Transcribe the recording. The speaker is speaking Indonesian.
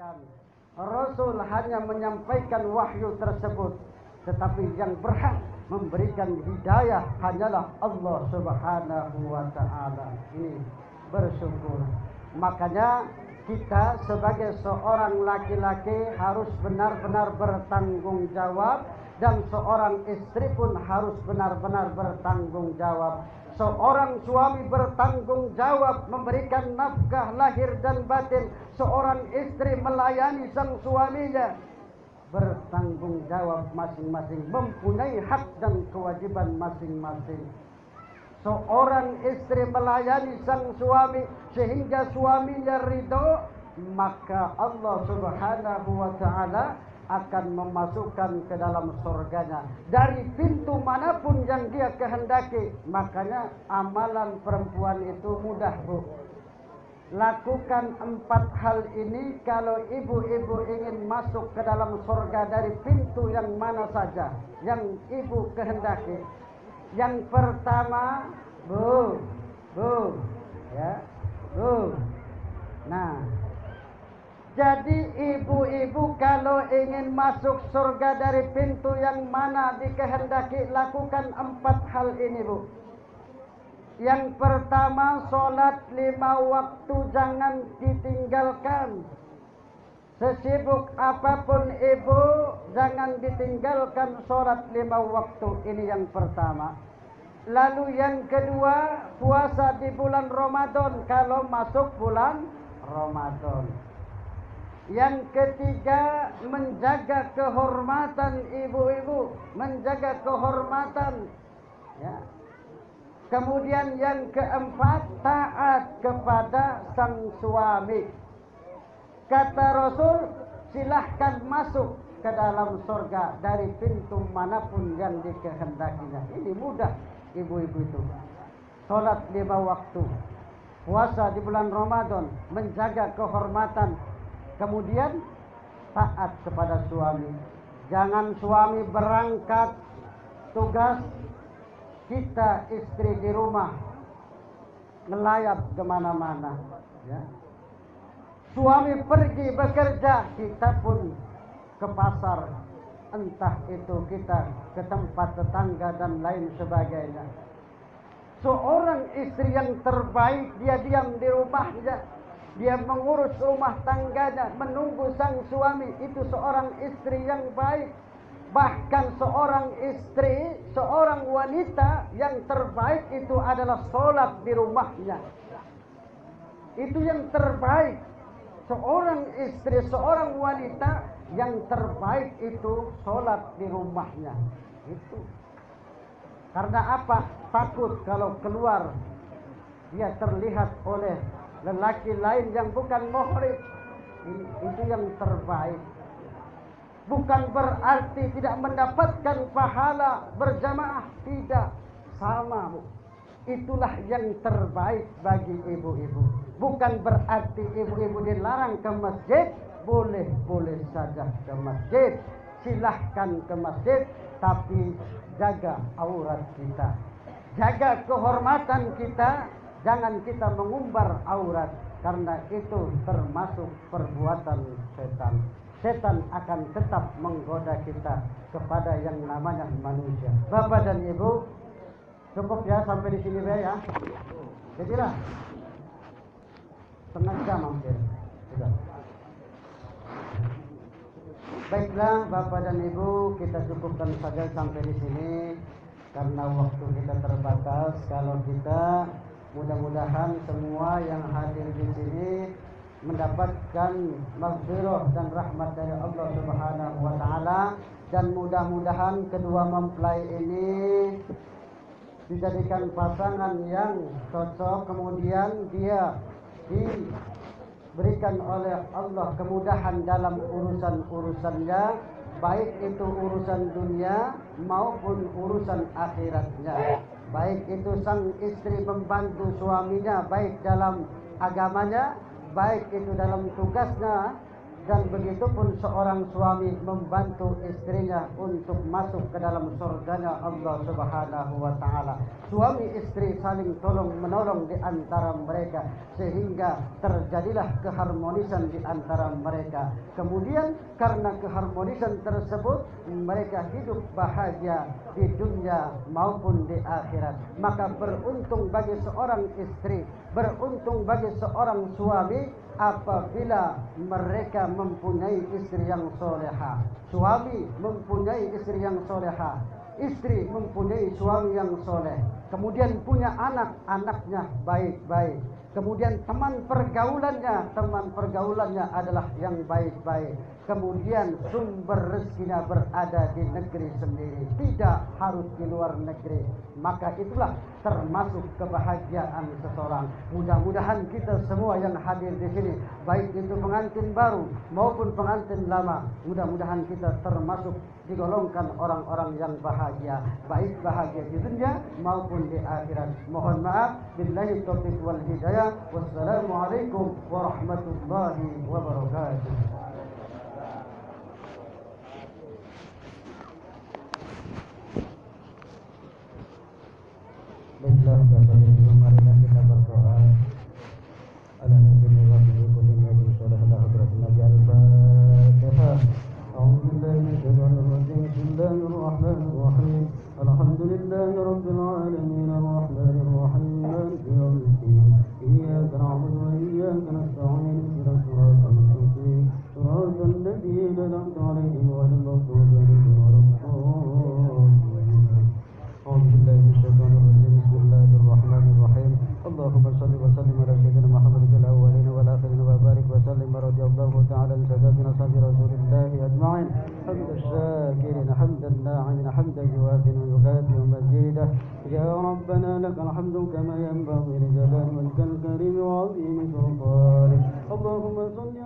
mengatakan Rasul hanya menyampaikan wahyu tersebut, tetapi yang berhak memberikan hidayah hanyalah Allah Subhanahu wa ta'ala. Ini bersyukur. Makanya kita sebagai seorang laki-laki harus benar-benar bertanggung jawab, dan seorang istri pun harus benar-benar bertanggung jawab. Seorang suami bertanggung jawab memberikan nafkah lahir dan batin. Seorang istri melayani sang suaminya. Bertanggung jawab masing-masing, mempunyai hak dan kewajiban masing-masing. Seorang istri melayani sang suami sehingga suaminya ridho, maka Allah Subhanahu wa ta'ala akan memasukkan ke dalam surganya dari pintu manapun yang dia kehendaki. Makanya amalan perempuan itu mudah, Bu. Lakukan 4 hal ini kalau ibu-ibu ingin masuk ke dalam surga dari pintu yang mana saja yang ibu kehendaki. Yang pertama, Bu, ya, Bu. Nah, jadi ibu-ibu kalau ingin masuk surga dari pintu yang mana dikehendaki, lakukan 4 hal ini, Bu. Yang pertama, sholat 5 waktu jangan ditinggalkan. Sesibuk apapun ibu, jangan ditinggalkan sholat 5 waktu. Ini yang pertama. Lalu yang kedua, puasa di bulan Ramadan kalau masuk bulan Ramadan. Yang ketiga, menjaga kehormatan ibu-ibu, menjaga kehormatan, ya. Kemudian yang keempat, taat kepada sang suami. Kata Rasul, silahkan masuk ke dalam surga dari pintu manapun yang dikehendakinya. Ini mudah ibu-ibu itu. Sholat 5 waktu, puasa di bulan Ramadan, menjaga kehormatan, kemudian taat kepada suami. Jangan suami berangkat tugas, kita istri di rumah ngelayap kemana-mana, ya. Suami pergi bekerja, kita pun ke pasar, entah itu kita ke tempat tetangga dan lain sebagainya. Seorang istri yang terbaik, dia diam di rumahnya, dia mengurus rumah tangganya, menunggu sang suami. Itu seorang istri yang baik. Bahkan seorang istri, seorang wanita yang terbaik itu adalah sholat di rumahnya. Itu yang terbaik. Seorang istri, seorang wanita yang terbaik itu sholat di rumahnya. Itu. Karena apa? Takut kalau keluar dia terlihat oleh lelaki lain yang bukan muhrim. Itu yang terbaik. Bukan berarti tidak mendapatkan pahala berjamaah, tidak, sama, Bu. Itulah yang terbaik bagi ibu-ibu. Bukan berarti ibu-ibu dilarang ke masjid, boleh-boleh saja ke masjid. Silahkan ke masjid, tapi jaga aurat kita, jaga kehormatan kita. Jangan kita mengumbar aurat, karena itu termasuk perbuatan setan. Setan akan tetap menggoda kita kepada yang namanya manusia. Bapak dan Ibu, cukup ya sampai di sini ya. Jadilah setengah jam hampir sudah. Baiklah Bapak dan Ibu, kita cukupkan saja sampai di sini karena waktu kita terbatas. Kalau kita mudah-mudahan semua yang hadir di sini mendapatkan maghfirah dan rahmat dari Allah Subhanahu wa ta'ala, dan mudah-mudahan kedua mempelai ini dijadikan pasangan yang cocok, kemudian dia diberikan oleh Allah kemudahan dalam urusan-urusannya, baik itu urusan dunia maupun urusan akhiratnya. Baik itu sang istri membantu suaminya baik dalam agamanya, baik itu dalam tugasnya Dan begitu pun seorang suami membantu istrinya untuk masuk ke dalam surganya Allah Subhanahu wa taala. Suami istri saling tolong menolong di antara mereka sehingga terjadilah keharmonisan di antara mereka. Kemudian karena keharmonisan tersebut mereka hidup bahagia di dunia maupun di akhirat. Maka beruntung bagi seorang istri, beruntung bagi seorang suami apabila mereka mempunyai istri yang soleha. Suami mempunyai istri yang soleha, istri mempunyai suami yang soleh, kemudian punya anak, anaknya baik-baik, kemudian teman pergaulannya adalah yang baik-baik, kemudian sumber rezekinya berada di negeri sendiri, tidak harus di luar negeri. Maka itulah termasuk kebahagiaan seseorang. Mudah-mudahan kita semua yang hadir di sini, baik itu pengantin baru maupun pengantin lama, mudah-mudahan kita termasuk digolongkan orang-orang yang bahagia, baik bahagia di dunia maupun di akhirat. Mohon maaf, billahi taufiq wal hidayah. Wassalamualaikum warahmatullahi wabarakatuh. Baiklah, Bapak Ibu, marilah kita berdoa. Ala nabi wa sallallahu alaihi wasallam hadratina al-Fatihah. A'udzu billahi minasyaitonir rajim. Bismillahirrahmanir rahim. Alhamdulillahi rabbil alamin arrahmanir rahim maliki yaumiddin. Iyyaka na'budu wa iyyaka nasta'in. Ihdinas siratal mustaqim. Siratal ladzina an'amta 'alaihim ghairil maghdubi 'alaihim waladdallin. A'udzu billahi minasyaitonir rajim. Bismillahirrahmanirrahim. Allahumma shalli wa sallim ala sayyidina Muhammadin fil awwalin wal akhirin wa barik wa sallim radhiyallahu ta'ala an sadatina sahabi Rasulillah ajma'in. Hamdan shakirin hamdan na'imin hamdan yuwafi'u yughadi majidah. Ya Rabbana lakal hamdu kama yanbaghi li jalali wajhikal karim wa 'azimi sultanik. Allahumma salli